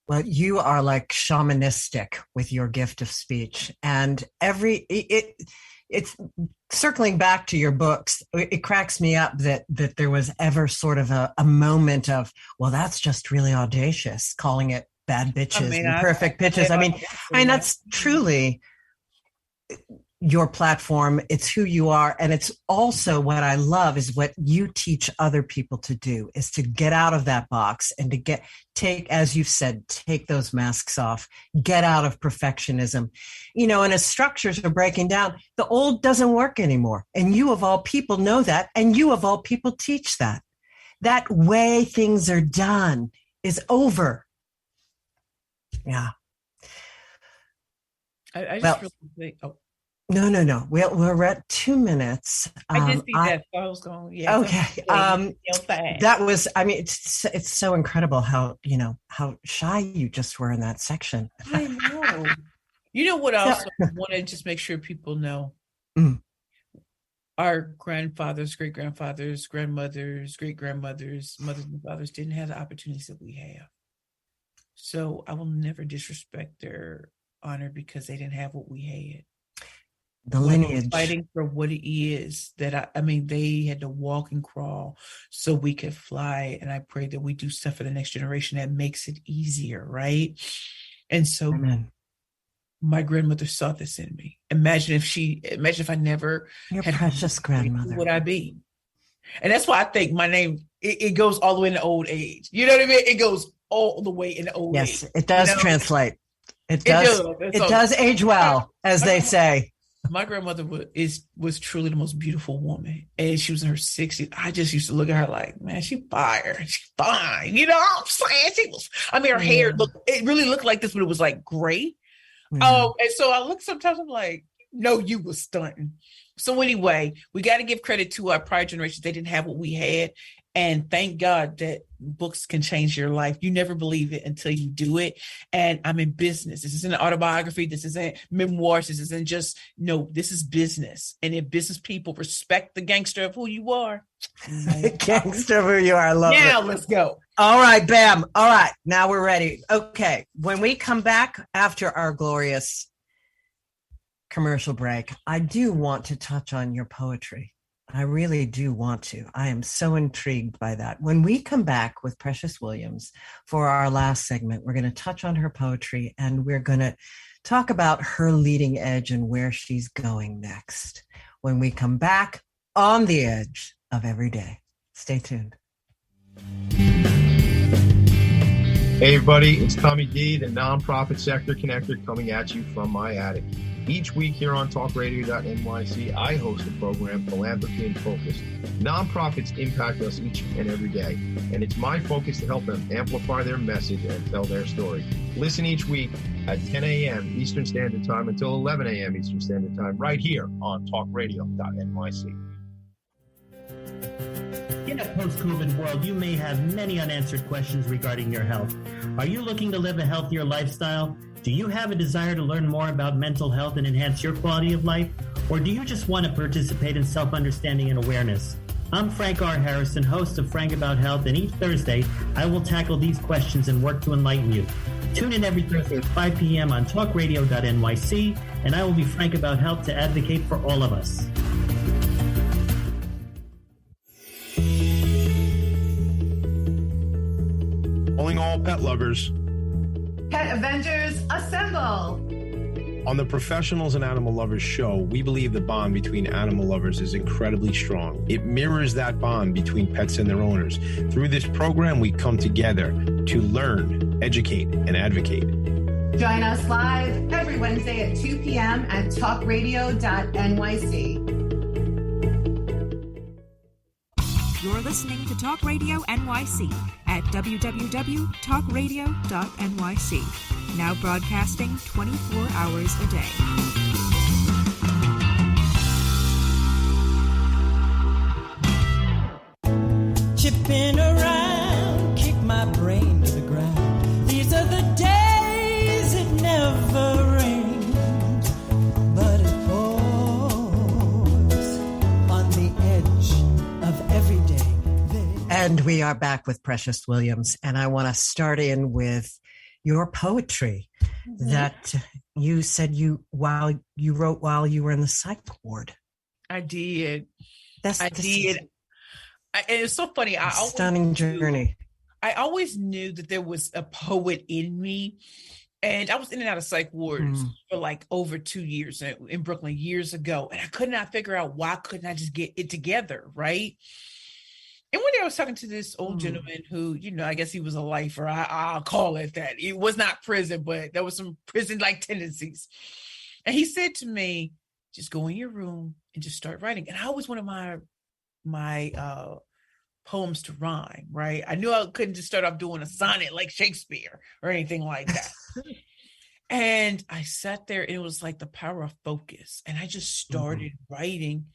Well, you are like shamanistic with your gift of speech, and it's circling back to your books. It cracks me up that there was ever sort of a moment of, well, that's just really audacious, calling it bad bitches and perfect pitches. I mean, that's truly your platform. It's who you are. And it's also what I love is what you teach other people to do, is to get out of that box and to as you've said, take those masks off, get out of perfectionism, and as structures are breaking down, the old doesn't work anymore. And you of all people know that. And you of all people teach that way things are done is over. Yeah. I just really think, No. We're at 2 minutes. I did see that. So I was going, yeah. Okay. That was, it's so incredible how shy you just were in that section. I know. You know what I also want to just make sure people know? Our grandfathers, great-grandfathers, grandmothers, great-grandmothers, mothers and fathers didn't have the opportunities that we have. So I will never disrespect their honor because they didn't have what we had. The lineage. Fighting for what it is that they had to walk and crawl so we could fly. And I pray that we do stuff for the next generation that makes it easier, right? And so my grandmother saw this in me. Imagine if I never your had precious grandmother. Who would I be? And that's why I think my name, it goes all the way into old age. You know what I mean? It goes all the way into old age. Yes, it does translate. It does age well, as they say. My grandmother was truly the most beautiful woman, and she was in her 60s. I just used to look at her like, man, she's fire. She's fine. You know what I'm saying? Her hair it really looked like this, but it was like gray. And so I look sometimes, I'm like, no, you was stunting. So anyway, we got to give credit to our prior generations. They didn't have what we had. And thank God that books can change your life. You never believe it until you do it. And I'm in business. This isn't an autobiography. This isn't memoirs. This isn't just, this is business. And if business people respect the gangster of who you are. The gangster of who you are. I love it. Now let's go. All right, bam. All right. Now we're ready. Okay. When we come back after our glorious commercial break, I do want to touch on your poetry. I really do want to. I am so intrigued by that. When we come back with Precious Williams for our last segment, we're going to touch on her poetry and we're going to talk about her leading edge and where she's going next. When we come back on the edge of every day. Stay tuned. Hey everybody, it's Tommy D, the nonprofit sector connector, coming at you from my attic. Each week here on talkradio.nyc, I host the program Philanthropy in Focus. Nonprofits impact us each and every day, and it's my focus to help them amplify their message and tell their story. Listen each week at 10 a.m. Eastern Standard Time until 11 a.m. Eastern Standard Time, right here on talkradio.nyc. In a post-COVID world, you may have many unanswered questions regarding your health. Are you looking to live a healthier lifestyle? Do you have a desire to learn more about mental health and enhance your quality of life? Or do you just want to participate in self-understanding and awareness? I'm Frank R. Harrison, host of Frank About Health, and each Thursday, I will tackle these questions and work to enlighten you. Tune in every Thursday at 5 p.m. on talkradio.nyc, and I will be frank about health to advocate for all of us. Calling all pet lovers. Pet Avengers, assemble! On the Professionals and Animal Lovers show, we believe the bond between animal lovers is incredibly strong. It mirrors that bond between pets and their owners. Through this program, we come together to learn, educate, and advocate. Join us live every Wednesday at 2 p.m. at talkradio.nyc. You're listening to Talk Radio NYC at www.talkradio.nyc. Now broadcasting 24 hours a day. Chipping around, kick my brain to the ground. These are the days it never rains, but it pours on the edge of every day. And we are back with Precious Williams, and I want to start in with your poetry that you said you wrote while you were in the psych ward. I did. I did. And it's so funny. Stunning journey. I always knew that there was a poet in me. And I was in and out of psych wards for like over 2 years in Brooklyn years ago. And I could not figure out why couldn't I just get it together, right? And one day I was talking to this old gentleman who, I guess he was a lifer. I'll call it that. It was not prison, but there was some prison-like tendencies. And he said to me, just go in your room and just start writing. And I always wanted my poems to rhyme, right? I knew I couldn't just start off doing a sonnet like Shakespeare or anything like that. And I sat there and it was like the power of focus. And I just started writing.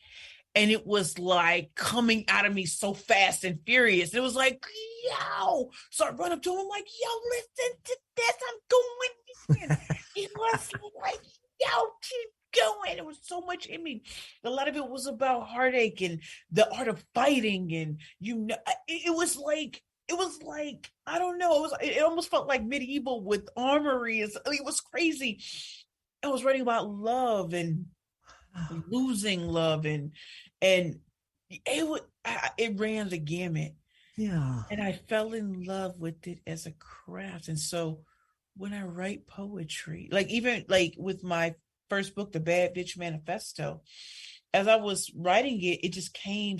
And it was like coming out of me so fast and furious. It was like, yo. So I run up to him like, yo, listen to this. I'm going in. It was like, yo, keep going. It was so much in me. A lot of it was about heartache and the art of fighting. And, it was like, I don't know. It almost felt like medieval with armory. It was crazy. I was writing about love and losing love and it ran the gamut. Yeah. And I fell in love with it as a craft. And so when I write poetry, like even like with my first book, The Bad Bitch Manifesto, as I was writing it, it just came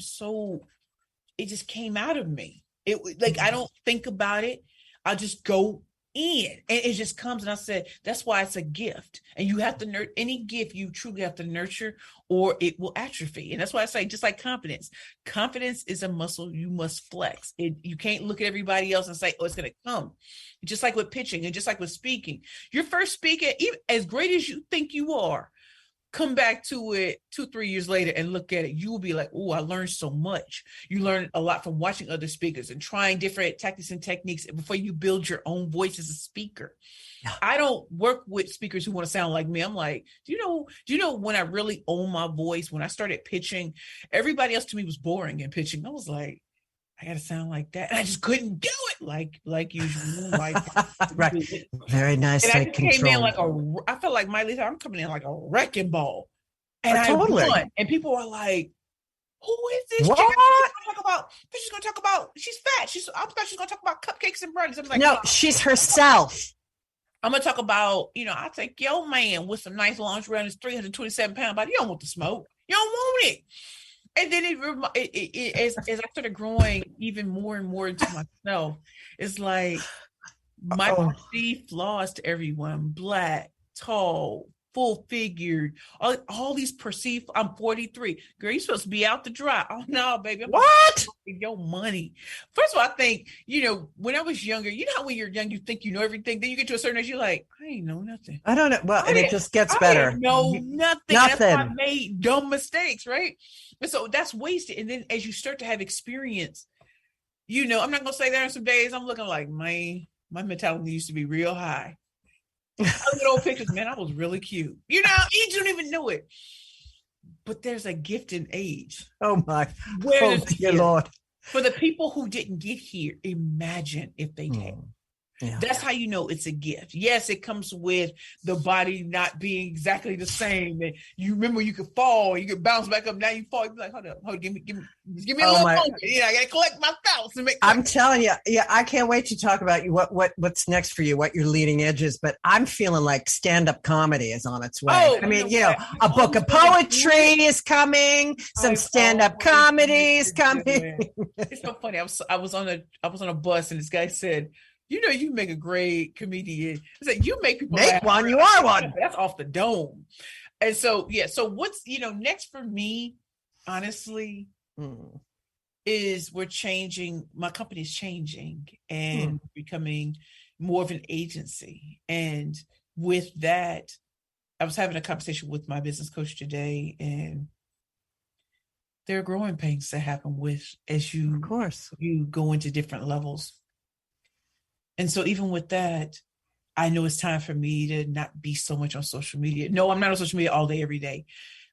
out of me. It like, I don't think about it. I just go in and it just comes. And I said, that's why it's a gift. And you have to any gift you truly have to nurture or it will atrophy. And that's why I say, just like confidence is a muscle you must flex. You can't look at everybody else and say, oh, it's going to come. Just like with pitching and just like with speaking, your first speaker, even as great as you think you are, come back to it 2-3 years later and look at it, you will be like, oh, I learned so much. You learn a lot from watching other speakers and trying different tactics and techniques before you build your own voice as a speaker. Yeah. I don't work with speakers who want to sound like me. I'm like, do you know when I really own my voice, when I started pitching, everybody else to me was boring in pitching. I was like, I got to sound like that. And I just couldn't do it like usual. Like, right. Very nice. And I came in like I felt like I'm coming in like a wrecking ball. And I won. And people are like, who is this? What? She's going to talk about, she's fat. I thought she's going to talk about cupcakes and brownies. I'm like, no, she's herself. I'm going to talk about, I take your man with some nice lingerie and his 327 pound body. You don't want the smoke. You don't want it. And then as I started growing even more and more into myself, it's like my perceived flaws to everyone, Black, tall, full figured, all these perceived. I'm 43. Girl, you're supposed to be out to dry. Oh no, baby. What? Your money. First of all, I think, when I was younger, how when you're young, you think you know everything. Then you get to a certain age, you're like, I ain't know nothing. I don't know. Well, and it just gets better. I didn't know nothing. That's why I made dumb mistakes, right? And so that's wasted. And then as you start to have experience, I'm not going to say there are some days I'm looking like, my mentality used to be real high. I look at old pictures, man, I was really cute. You don't even know it. But there's a gift in age. Oh my. Where dear Lord. For the people who didn't get here, imagine if they had. Yeah. That's how you know it's a gift. Yes, it comes with the body not being exactly the same. And you remember you could fall, you could bounce back up. Now you fall, you be like, hold up, give me a little moment. I gotta collect my thoughts and make. I'm telling you, I can't wait to talk about what's next for you, what your leading edge is. But I'm feeling like stand-up comedy is on its way. I mean, a book of poetry is coming, some stand-up comedy is coming. It's so funny. I was on a bus and this guy said, you make a great comedian. It's like, you make people laugh. One, you are one. That's off the dome. And so, so what's, next for me, honestly, is we're changing. My company's changing and becoming more of an agency. And with that, I was having a conversation with my business coach today, and there are growing pains that happen as you go into different levels. And so even with that, I know it's time for me to not be so much on social media. No, I'm not on social media all day, every day,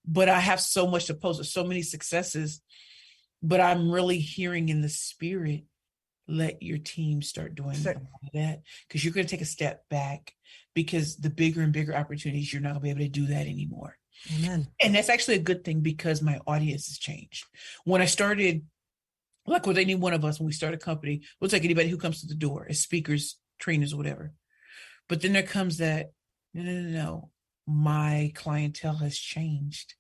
but I have so much to post with so many successes, but I'm really hearing in the spirit, let your team start doing that, because you're going to take a step back, because the bigger and bigger opportunities, you're not going to be able to do that anymore. Amen. And that's actually a good thing, because my audience has changed. When I started, like with any one of us, when we start a company, we'll take anybody who comes to the door as speakers, trainers, whatever. But then there comes that, no, my clientele has changed.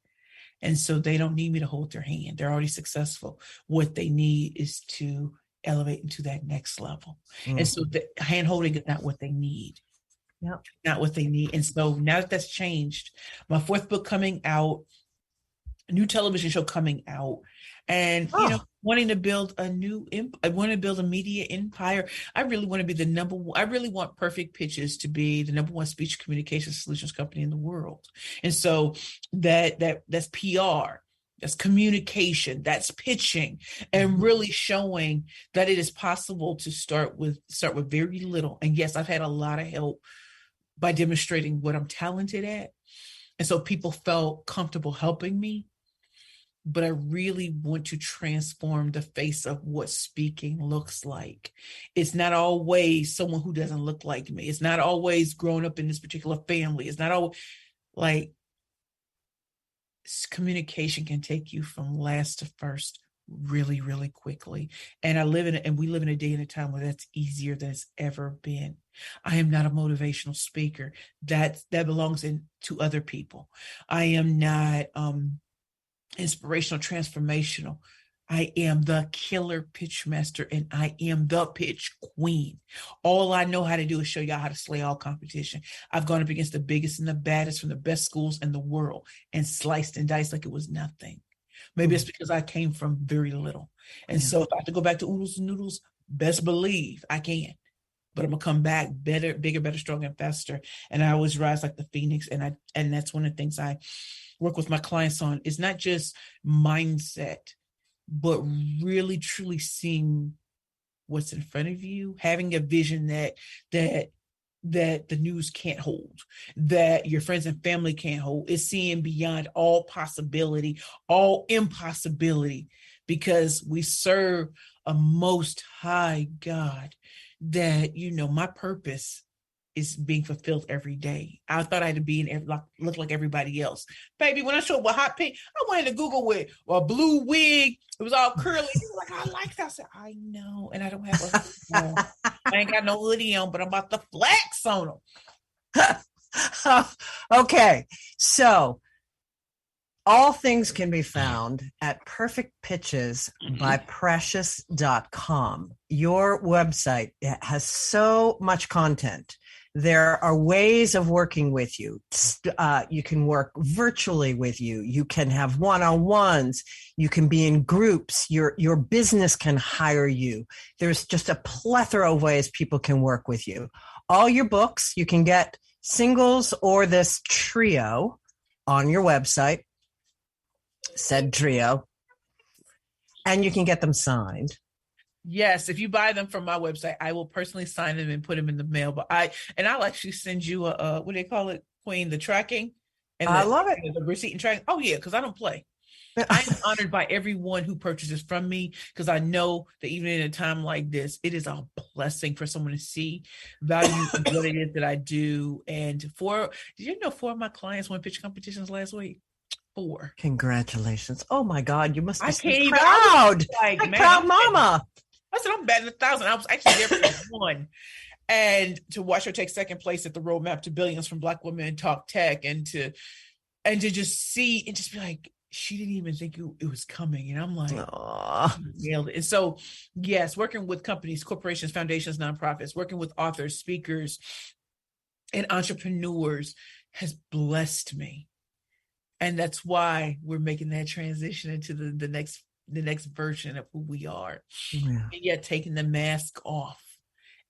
And so they don't need me to hold their hand. They're already successful. What they need is to elevate into that next level. And so the hand holding is not what they need. Yep. Not what they need. And so now that that's changed, my 4th book coming out, a new television show coming out, and wanting to build I want to build a media empire. I really want to be the number one. I really want Perfect Pitches to be the number one speech communication solutions company in the world. And so that's PR, that's communication, that's pitching, and really showing that it is possible to start with very little. And yes, I've had a lot of help by demonstrating what I'm talented at. And so people felt comfortable helping me. But I really want to transform the face of what speaking looks like. It's not always someone who doesn't look like me. It's not always growing up in this particular family. It's not always like communication can take you from last to first really, really quickly. And we live in a day and a time where that's easier than it's ever been. I am not a motivational speaker. That belongs to other people. I am not, inspirational, transformational. I am the killer pitch master, and I am the pitch queen. All I know how to do is show y'all how to slay all competition. I've gone up against the biggest and the baddest from the best schools in the world and sliced and diced like it was nothing. Maybe it's because I came from very little. And so if I have to go back to oodles and noodles, best believe I can. But I'm gonna come back better, bigger, better, stronger, and faster. And I always rise like the phoenix. And that's one of the things I work with my clients on. Is not just mindset, but really truly seeing what's in front of you, having a vision that the news can't hold, that your friends and family can't hold. Is seeing beyond all possibility, all impossibility, because we serve a most high God. That, my purpose is being fulfilled every day. I thought I had to be look like everybody else. Baby, when I showed up with hot pink, I went to Google with a blue wig. It was all curly. He was like, I like that. I said, I know. And I don't have a hoodie on. I ain't got no hoodie on, but I'm about to flex on them. Okay. So all things can be found at Perfect Pitches by Precious.com. Your website has so much content. There are ways of working with you. You can work virtually with you. You can have one-on-ones. You can be in groups. Your business can hire you. There's just a plethora of ways people can work with you. All your books, you can get singles or this trio on your website, said trio, and you can get them signed. Yes, if you buy them from my website, I will personally sign them and put them in the mail. But I'll actually send you a what do they call it, Queen? The tracking. And I love it. The receipt and tracking. Oh yeah, because I don't play. I'm honored by everyone who purchases from me, because I know that even in a time like this, it is a blessing for someone to see value in what it is that I do. And did you know 4 of my clients won pitch competitions last week? 4. Congratulations! Oh my God, you must be so proud. proud. Like, man, proud mama. I said I'm batting 1,000. I was actually there for 1. And to watch her take second place at the Roadmap to Billions from Black Women in Talk Tech, and to just see and just be like, she didn't even think it was coming. And I'm like, nailed it. And so, yes, working with companies, corporations, foundations, nonprofits, working with authors, speakers, and entrepreneurs has blessed me. And that's why we're making that transition into the next version of who we are. Yeah. And yet taking the mask off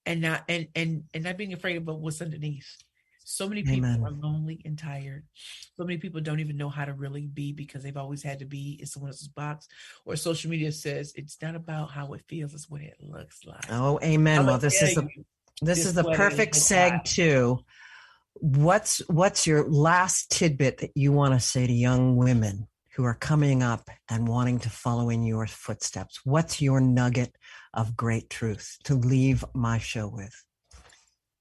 and not being afraid about what's underneath. So many people are lonely and tired. So many people don't even know how to really be, because they've always had to be in someone else's box. Or social media says it's not about how it feels, it's what it looks like. Oh, amen. Well, this is the perfect seg too. What's your last tidbit that you want to say to young women who are coming up and wanting to follow in your footsteps? What's your nugget of great truth to leave my show with?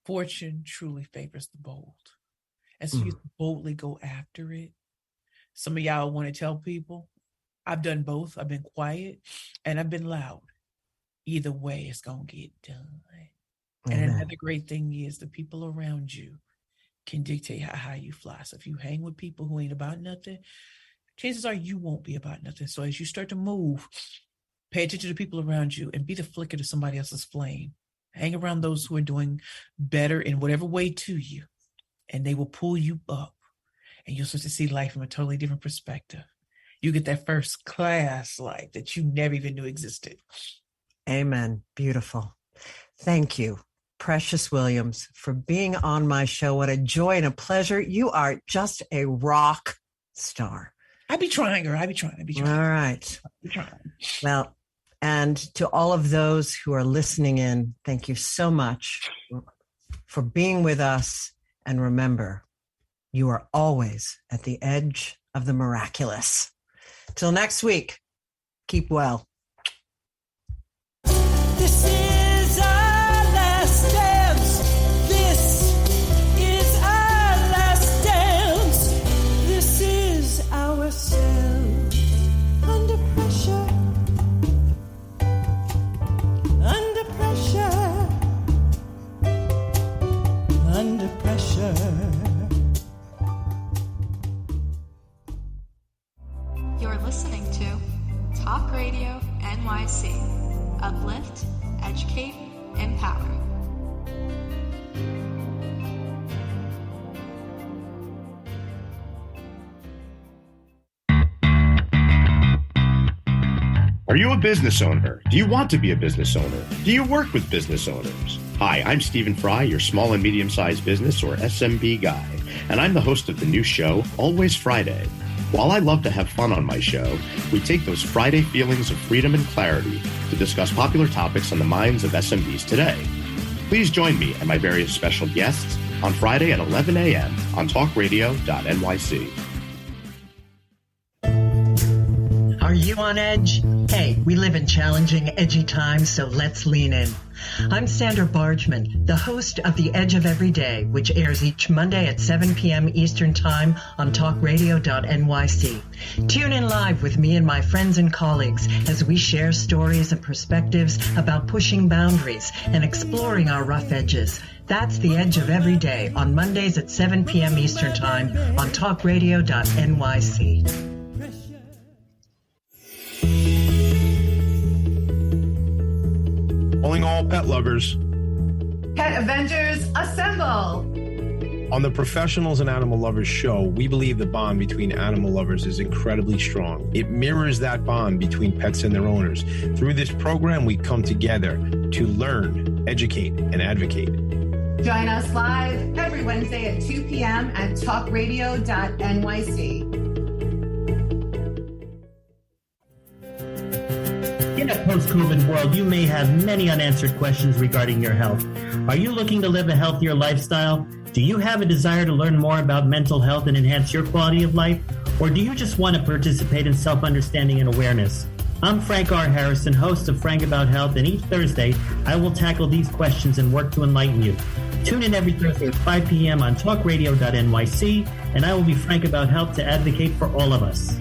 Fortune truly favors the bold. And so you boldly go after it. Some of y'all want to tell people, I've done both. I've been quiet and I've been loud. Either way, it's going to get done. And another great thing is the people around you can dictate how you fly. So if you hang with people who ain't about nothing, chances are you won't be about nothing. So as you start to move, pay attention to people around you and be the flicker to somebody else's flame. Hang around those who are doing better in whatever way to you, and they will pull you up, and you'll start to see life from a totally different perspective. You get that first class life that you never even knew existed. Amen. Beautiful. Thank you, Precious Williams, for being on my show. What a joy and a pleasure. You are just a rock star. I be trying, girl. I be trying. All right. Well, and to all of those who are listening in, thank you so much for being with us. And remember, you are always at the edge of the miraculous. Till next week, keep well. This is our last dance. This is our last dance. This is ourselves under pressure. Under pressure. Under pressure. You're listening to Talk Radio NYC. Uplift, educate, empower. Are you a business owner? Do you want to be a business owner? Do you work with business owners? Hi, I'm Stephen Fry, your small and medium-sized business or SMB guy, and I'm the host of the new show, Always Friday. While I love to have fun on my show, we take those Friday feelings of freedom and clarity to discuss popular topics on the minds of SMBs today. Please join me and my various special guests on Friday at 11 a.m. on talkradio.nyc. Are you on edge? Hey, we live in challenging, edgy times, so let's lean in. I'm Sandra Bargman, the host of The Edge of Every Day, which airs each Monday at 7 p.m. Eastern Time on talkradio.nyc. Tune in live with me and my friends and colleagues as we share stories and perspectives about pushing boundaries and exploring our rough edges. That's The Edge of Every Day on Mondays at 7 p.m. Eastern Time on talkradio.nyc. Calling all pet lovers. Pet Avengers, assemble! On the Professionals and Animal Lovers show, we believe the bond between animal lovers is incredibly strong. It mirrors that bond between pets and their owners. Through this program, we come together to learn, educate, and advocate. Join us live every Wednesday at 2 p.m. at talkradio.nyc. In a post-COVID world, you may have many unanswered questions regarding your health. Are you looking to live a healthier lifestyle? Do you have a desire to learn more about mental health and enhance your quality of life? Or do you just want to participate in self-understanding and awareness? I'm Frank R. Harrison, host of Frank About Health, and each Thursday, I will tackle these questions and work to enlighten you. Tune in every Thursday at 5 p.m. on talkradio.nyc, and I will be frank about health to advocate for all of us.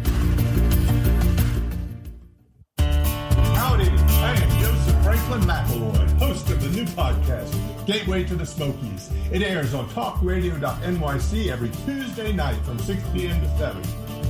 Howdy, I am Joseph Franklin McElroy, host of the new podcast, Gateway to the Smokies. It airs on talkradio.nyc every Tuesday night from 6 p.m. to 7.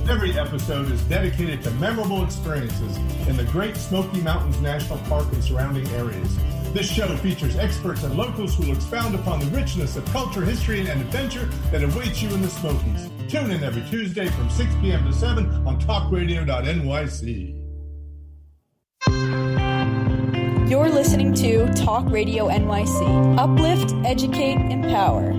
Every episode is dedicated to memorable experiences in the Great Smoky Mountains National Park and surrounding areas. This show features experts and locals who will expound upon the richness of culture, history, and adventure that awaits you in the Smokies. Tune in every Tuesday from 6 p.m. to 7 on talkradio.nyc. You're listening to Talk Radio NYC. Uplift, educate, empower.